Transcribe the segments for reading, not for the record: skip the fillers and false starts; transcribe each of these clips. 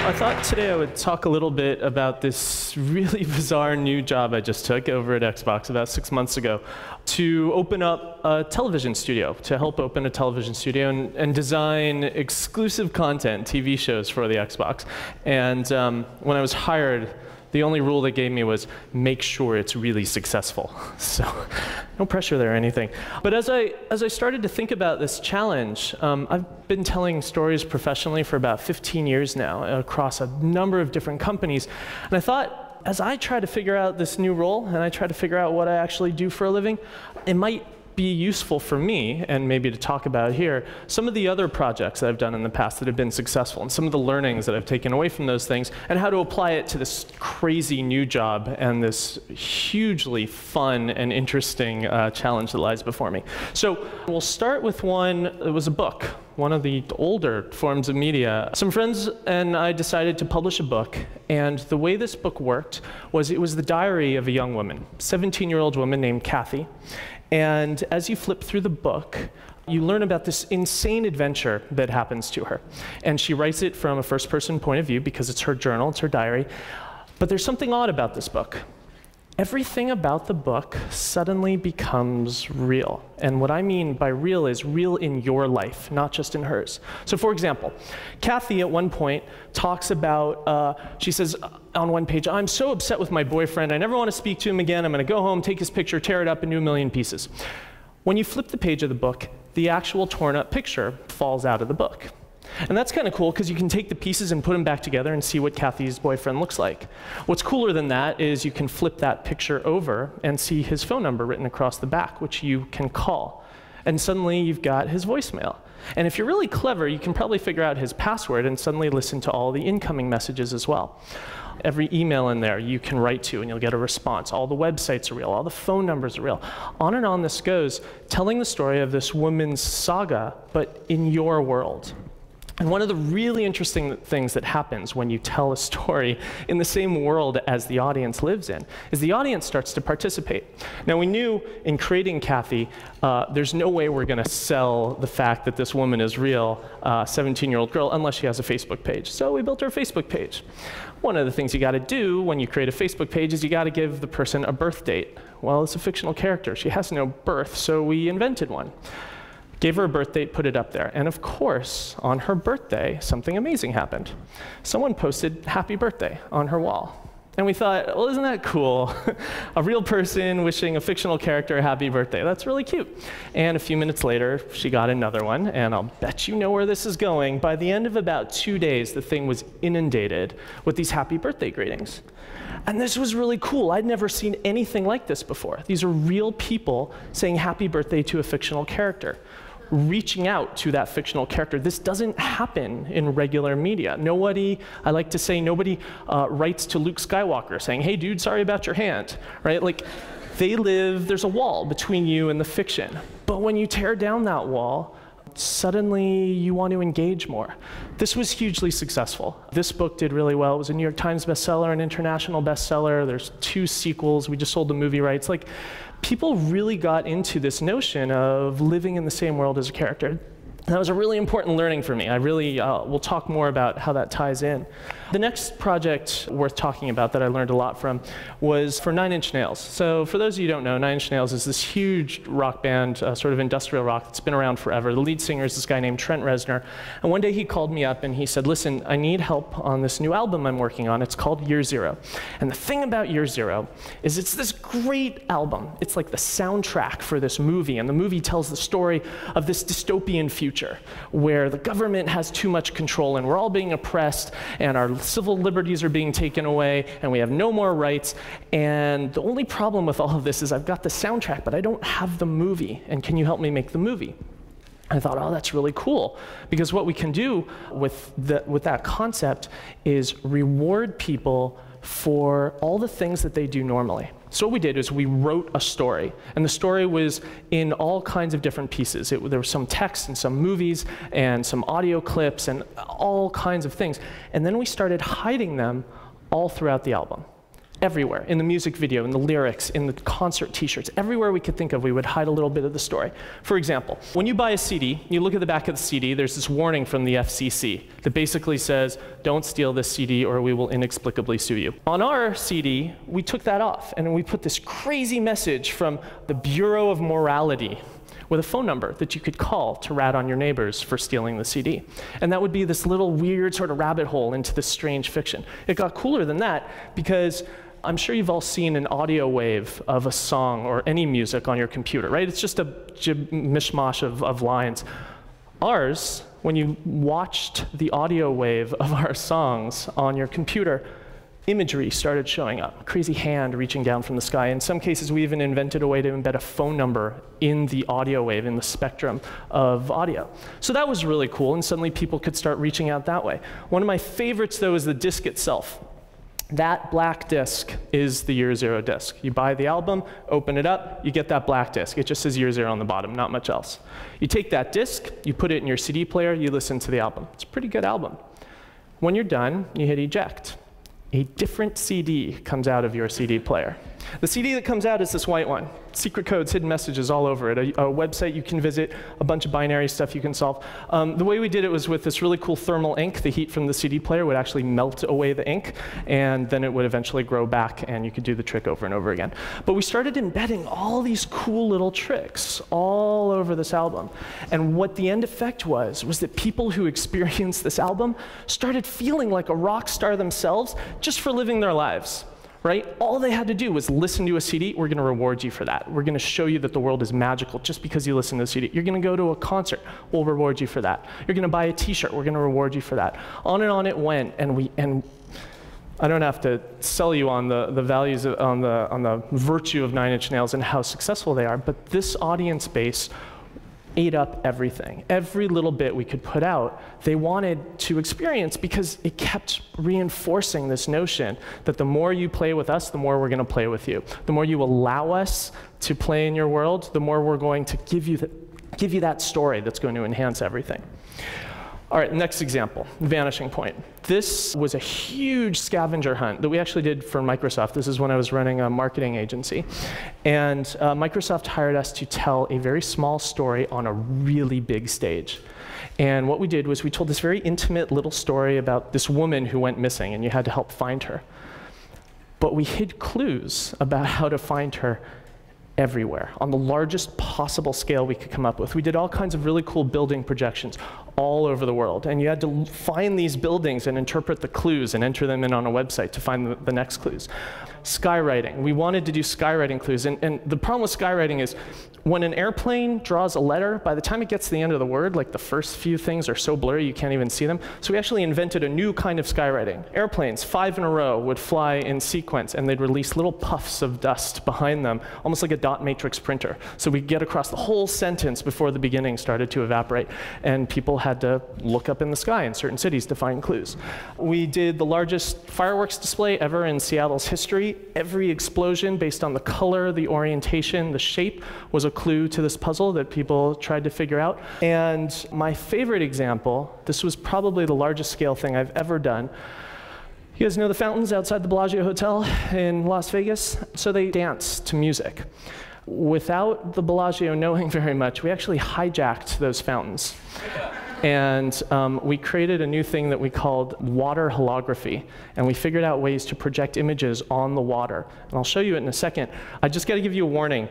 I thought today I would talk a little bit about this really bizarre new job I just took over at Xbox about 6 months ago to open up a television studio, to help open a television studio and design exclusive content, TV shows for the Xbox. And when I was hired, the only rule they gave me was make sure it's really successful. So no pressure there or anything. But as I started to think about this challenge, I've been telling stories professionally for about 15 years now across a number of different companies. And I thought, as I try to figure out this new role and I try to figure out what I actually do for a living, it might be useful for me, and maybe to talk about here, some of the other projects that I've done in the past that have been successful, and some of the learnings that I've taken away from those things, and how to apply it to this crazy new job and this hugely fun and interesting challenge that lies before me. So we'll start with one. It was a book, one of the older forms of media. Some friends and I decided to publish a book, and the way this book worked was it was the diary of a young woman, 17-year-old woman named Kathy. And as you flip through the book, you learn about this insane adventure that happens to her. And she writes it from a first-person point of view because it's her journal, it's her diary. But there's something odd about this book. Everything about the book suddenly becomes real. And what I mean by real is real in your life, not just in hers. So for example, Kathy at one point talks about, she says on one page, I'm so upset with my boyfriend, I never want to speak to him again, I'm going to go home, take his picture, tear it up into a million pieces. When you flip the page of the book, the actual torn up picture falls out of the book. And that's kind of cool because you can take the pieces and put them back together and see what Kathy's boyfriend looks like. What's cooler than that is you can flip that picture over and see his phone number written across the back, which you can call. And suddenly you've got his voicemail. And if you're really clever, you can probably figure out his password and suddenly listen to all the incoming messages as well. Every email in there you can write to and you'll get a response. All the websites are real, all the phone numbers are real. On and on this goes, telling the story of this woman's saga, but in your world. And one of the really interesting things that happens when you tell a story in the same world as the audience lives in is the audience starts to participate. Now, we knew in creating Kathy, there's no way we're going to sell the fact that this woman is real, 17-year-old girl, unless she has a Facebook page. So we built her Facebook page. One of the things you got to do when you create a Facebook page is you got to give the person a birth date. Well, it's a fictional character. She has no birth, so we invented one. Gave her a birth date, put it up there. And of course, on her birthday, something amazing happened. Someone posted happy birthday on her wall. And we thought, well, isn't that cool? A real person wishing a fictional character a happy birthday. That's really cute. And a few minutes later, she got another one. And I'll bet you know where this is going. By the end of about 2 days, the thing was inundated with these happy birthday greetings. And this was really cool. I'd never seen anything like this before. These are real people saying happy birthday to a fictional character, reaching out to that fictional character. This doesn't happen in regular media. Nobody, I like to say, nobody writes to Luke Skywalker saying, hey dude, sorry about your hand, right? Like, they live, there's a wall between you and the fiction. But when you tear down that wall, suddenly you want to engage more. This was hugely successful. This book did really well. It was a New York Times bestseller, an international bestseller. There's 2 sequels. We just sold the movie rights. Like, people really got into this notion of living in the same world as a character. And that was a really important learning for me. I really, we'll talk more about how that ties in. The next project worth talking about that I learned a lot from was for 9 Inch Nails. So for those of you who don't know, 9 Inch Nails is this huge rock band, sort of industrial rock that's been around forever. The lead singer is this guy named Trent Reznor. And one day he called me up and he said, listen, I need help on this new album I'm working on. It's called Year Zero. And the thing about Year Zero is it's this great album. It's like the soundtrack for this movie. And the movie tells the story of this dystopian future where the government has too much control and we're all being oppressed and our civil liberties are being taken away and we have no more rights. And the only problem with all of this is I've got the soundtrack, but I don't have the movie. And can you help me make the movie? I thought, oh, that's really cool. Because what we can do with that concept is reward people for all the things that they do normally. So what we did is we wrote a story, and the story was in all kinds of different pieces. There was some text and some movies and some audio clips and all kinds of things. And then we started hiding them all throughout the album. everywhere, in the music video, in the lyrics, in the concert t-shirts, everywhere we could think of, we would hide a little bit of the story. For example, when you buy a CD, you look at the back of the CD, there's this warning from the FCC that basically says, don't steal this CD or we will inexplicably sue you. On our CD, we took that off, and we put this crazy message from the Bureau of Morality with a phone number that you could call to rat on your neighbors for stealing the CD. And that would be this little weird sort of rabbit hole into this strange fiction. It got cooler than that because I'm sure you've all seen an audio wave of a song or any music on your computer, right? It's just a mishmash of lines. Ours, when you watched the audio wave of our songs on your computer, imagery started showing up, a crazy hand reaching down from the sky. In some cases, we even invented a way to embed a phone number in the audio wave, in the spectrum of audio. So that was really cool, and suddenly people could start reaching out that way. One of my favorites, though, is the disc itself. That black disc is the Year Zero disc. You buy the album, open it up, you get that black disc. It just says Year Zero on the bottom, not much else. You take that disc, you put it in your CD player, you listen to the album. It's a pretty good album. When you're done, you hit eject. A different CD comes out of your CD player. The CD that comes out is this white one. Secret codes, hidden messages all over it. A website you can visit, a bunch of binary stuff you can solve. The way we did it was with this really cool thermal ink. The heat from the CD player would actually melt away the ink, and then it would eventually grow back, and you could do the trick over and over again. But we started embedding all these cool little tricks all over this album. And what the end effect was that people who experienced this album started feeling like a rock star themselves just for living their lives. Right? All they had to do was listen to a CD. We're going to reward you for that. We're going to show you that the world is magical just because you listen to a CD. You're going to go to a concert. We'll reward you for that. You're going to buy a t-shirt. We're going to reward you for that. On and on it went, and I don't have to sell you on the values, on the virtue of Nine Inch Nails and how successful they are, but this audience base ate up everything. Every little bit we could put out, they wanted to experience because it kept reinforcing this notion that the more you play with us, the more we're going to play with you. The more you allow us to play in your world, the more we're going to give you that story that's going to enhance everything. All right, next example, Vanishing Point. This was a huge scavenger hunt that we actually did for Microsoft. This is when I was running a marketing agency. And Microsoft hired us to tell a very small story on a really big stage. And what we did was we told this very intimate little story about this woman who went missing, and you had to help find her. But we hid clues about how to find her everywhere, on the largest possible scale we could come up with. We did all kinds of really cool building projections all over the world, and you had to find these buildings and interpret the clues and enter them in on a website to find the next clues. Skywriting. We wanted to do skywriting clues, and the problem with skywriting is when an airplane draws a letter, by the time it gets to the end of the word, like the first few things are so blurry you can't even see them. So we actually invented a new kind of skywriting. Airplanes, 5 in a row, would fly in sequence, and they'd release little puffs of dust behind them, almost like a dot matrix printer. So we'd get across the whole sentence before the beginning started to evaporate, and people had to look up in the sky in certain cities to find clues. We did the largest fireworks display ever in Seattle's history. Every explosion, based on the color, the orientation, the shape, was a clue to this puzzle that people tried to figure out. And my favorite example, this was probably the largest scale thing I've ever done. You guys know the fountains outside the Bellagio Hotel in Las Vegas? So they dance to music. Without the Bellagio knowing very much, we actually hijacked those fountains. And we created a new thing that we called water holography. And we figured out ways to project images on the water. And I'll show you it in a second. I just got to give you a warning.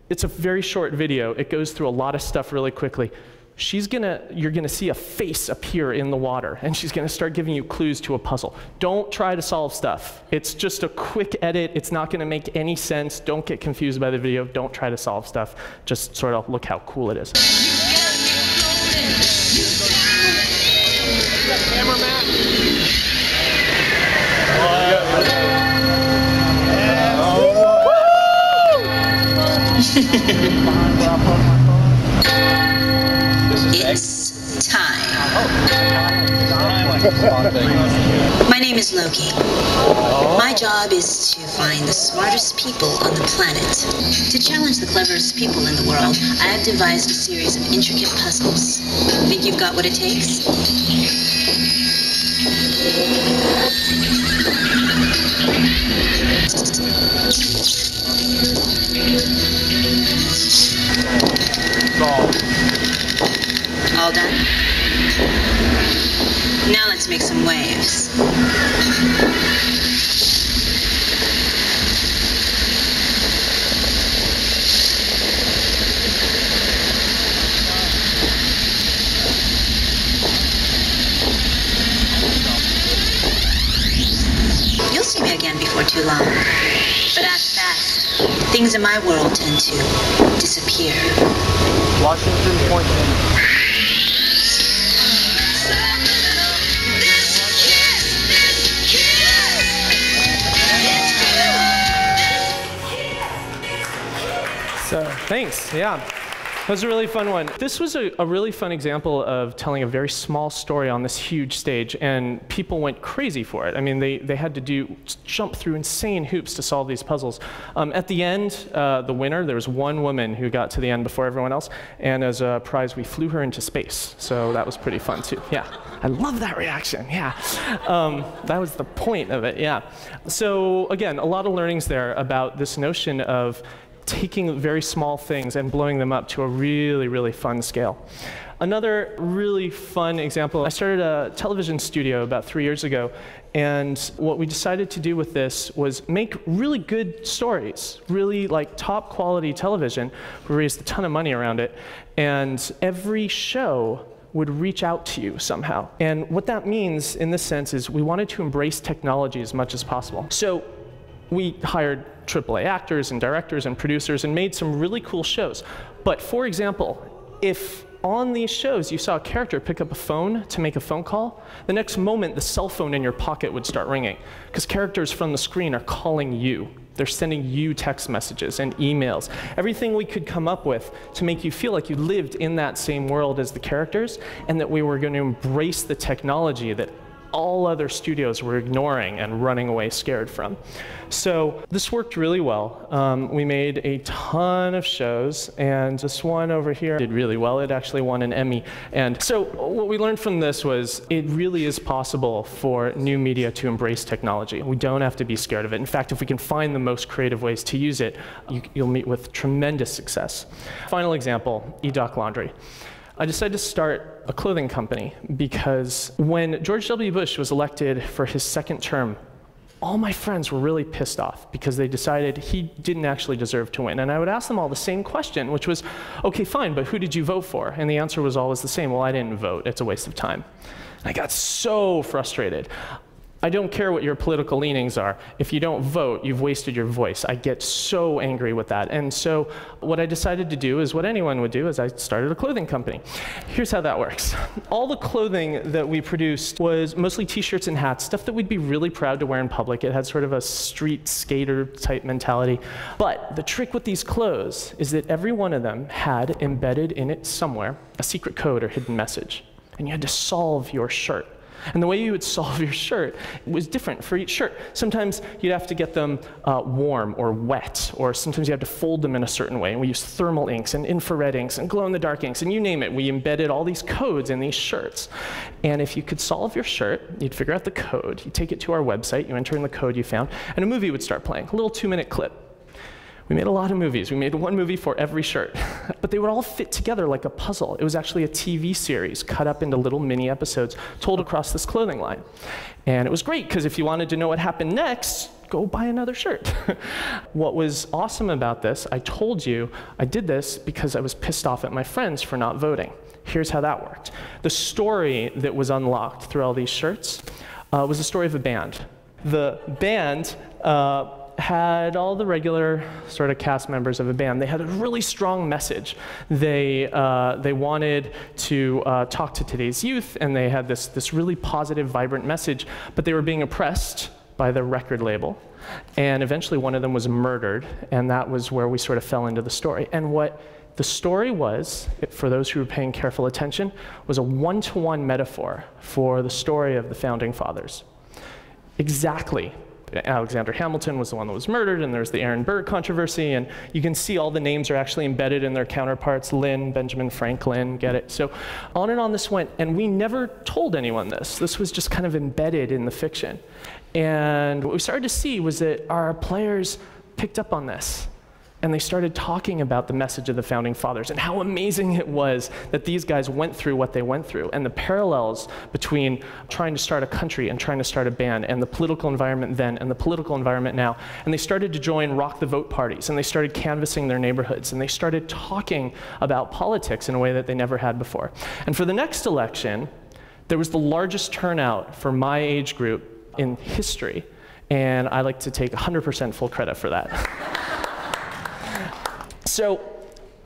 It's a very short video. It goes through a lot of stuff really quickly. You're gonna see a face appear in the water, and she's gonna start giving you clues to a puzzle. Don't try to solve stuff. It's just a quick edit. It's not gonna make any sense. Don't get confused by the video. Don't try to solve stuff. Just sort of look how cool it is. It's time. My name is Loki. My job is to find the smartest people on the planet. To challenge the cleverest people in the world, I have devised a series of intricate puzzles. Think you've got what it takes? All done? Now let's make some waves. You'll see me again before too long. But act fast. Things in my world tend to disappear. Washington Point. So, thanks, yeah. That was a really fun one. This was a really fun example of telling a very small story on this huge stage, and people went crazy for it. I mean, they had to jump through insane hoops to solve these puzzles. At the end, the winner, there was one woman who got to the end before everyone else, and as a prize, we flew her into space. So that was pretty fun, too. Yeah, I love that reaction, yeah. That was the point of it, yeah. So again, a lot of learnings there about this notion of taking very small things and blowing them up to a really, really fun scale. Another really fun example, I started a television studio about 3 years ago, and what we decided to do with this was make really good stories, really like top quality television. We raised a ton of money around it, and every show would reach out to you somehow. And what that means in this sense is we wanted to embrace technology as much as possible. So we hired AAA actors and directors and producers and made some really cool shows. But for example, if on these shows you saw a character pick up a phone to make a phone call, the next moment the cell phone in your pocket would start ringing, because characters from the screen are calling you. They're sending you text messages and emails. Everything we could come up with to make you feel like you lived in that same world as the characters, and that we were going to embrace the technology that all other studios were ignoring and running away scared from. So this worked really well. We made a ton of shows, and this one over here did really well. It actually won an Emmy. And so what we learned from this was it really is possible for new media to embrace technology. We don't have to be scared of it. In fact, if we can find the most creative ways to use it, you'll meet with tremendous success. Final example, eDoc Laundry. I decided to start a clothing company because when George W. Bush was elected for his second term, all my friends were really pissed off because they decided he didn't actually deserve to win. And I would ask them all the same question, which was, okay, fine, but who did you vote for? And the answer was always the same, well, I didn't vote, it's a waste of time. And I got so frustrated. I don't care what your political leanings are. If you don't vote, you've wasted your voice. I get so angry with that. And so what I decided to do is what anyone would do, is I started a clothing company. Here's how that works. All the clothing that we produced was mostly t-shirts and hats, stuff that we'd be really proud to wear in public. It had sort of a street skater type mentality. But the trick with these clothes is that every one of them had embedded in it somewhere a secret code or hidden message. And you had to solve your shirt. And the way you would solve your shirt was different for each shirt. Sometimes you'd have to get them warm or wet, or sometimes you have to fold them in a certain way. And we used thermal inks and infrared inks and glow-in-the-dark inks, and you name it. We embedded all these codes in these shirts. And if you could solve your shirt, you'd figure out the code, you take it to our website, you enter in the code you found, and a movie would start playing, a little 2-minute clip. We made a lot of movies. We made one movie for every shirt. But they would all fit together like a puzzle. It was actually a TV series cut up into little mini episodes told across this clothing line. And it was great, because if you wanted to know what happened next, go buy another shirt. What was awesome about this, I told you, I did this because I was pissed off at my friends for not voting. Here's how that worked. The story that was unlocked through all these shirts was the story of a band. The band had all the regular sort of cast members of a band. They had a really strong message. They wanted to talk to today's youth, and they had this really positive, vibrant message, but they were being oppressed by the record label. And eventually one of them was murdered, and that was where we sort of fell into the story. And what the story was, for those who were paying careful attention, was a one-to-one metaphor for the story of the Founding Fathers. Exactly. Alexander Hamilton was the one that was murdered, and there's the Aaron Burr controversy, and you can see all the names are actually embedded in their counterparts, Lynn, Benjamin Franklin, get it? So on and on this went, and we never told anyone this. This was just kind of embedded in the fiction. And what we started to see was that our players picked up on this. And they started talking about the message of the Founding Fathers and how amazing it was that these guys went through what they went through, and the parallels between trying to start a country and trying to start a band, and the political environment then and the political environment now. And they started to join Rock the Vote parties, and they started canvassing their neighborhoods, and they started talking about politics in a way that they never had before. And for the next election, there was the largest turnout for my age group in history, and I like to take 100% full credit for that. So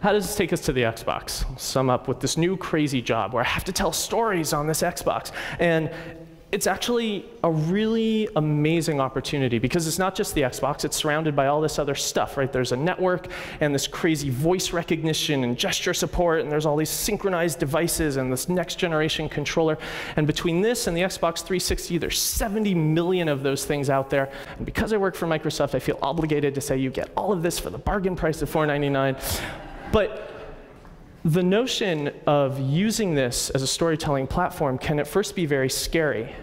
how does this take us to the Xbox? I'll sum up with this new crazy job where I have to tell stories on this Xbox. And it's actually a really amazing opportunity because it's not just the Xbox, it's surrounded by all this other stuff, right? There's a network and this crazy voice recognition and gesture support, and there's all these synchronized devices and this next generation controller. And between this and the Xbox 360, there's 70 million of those things out there. And because I work for Microsoft, I feel obligated to say you get all of this for the bargain price of $499. But the notion of using this as a storytelling platform can at first be very scary.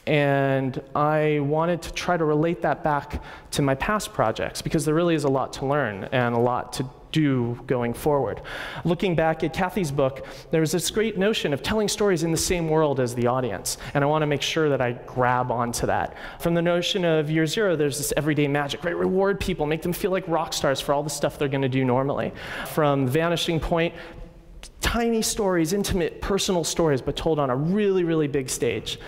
And I wanted to try to relate that back to my past projects because there really is a lot to learn and a lot to do going forward. Looking back at Kathy's book, there was this great notion of telling stories in the same world as the audience, and I want to make sure that I grab onto that. From the notion of Year Zero, there's this everyday magic, right? Reward people, make them feel like rock stars for all the stuff they're going to do normally. From Vanishing Point, tiny stories, intimate, personal stories, but told on a really, really big stage.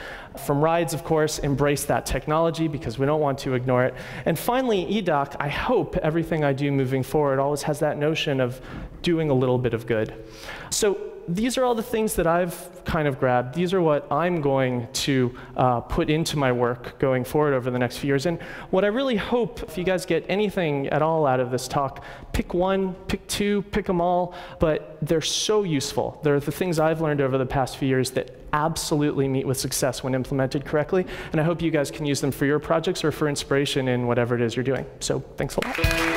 From Rides, of course, embrace that technology because we don't want to ignore it. And finally, eDoc, I hope everything I do moving forward always has that notion of doing a little bit of good. So these are all the things that I've kind of grabbed. These are what I'm going to put into my work going forward over the next few years. And what I really hope, if you guys get anything at all out of this talk, pick one, pick two, pick them all, but they're so useful. They're the things I've learned over the past few years that absolutely meet with success when implemented correctly. And I hope you guys can use them for your projects or for inspiration in whatever it is you're doing. So thanks a lot.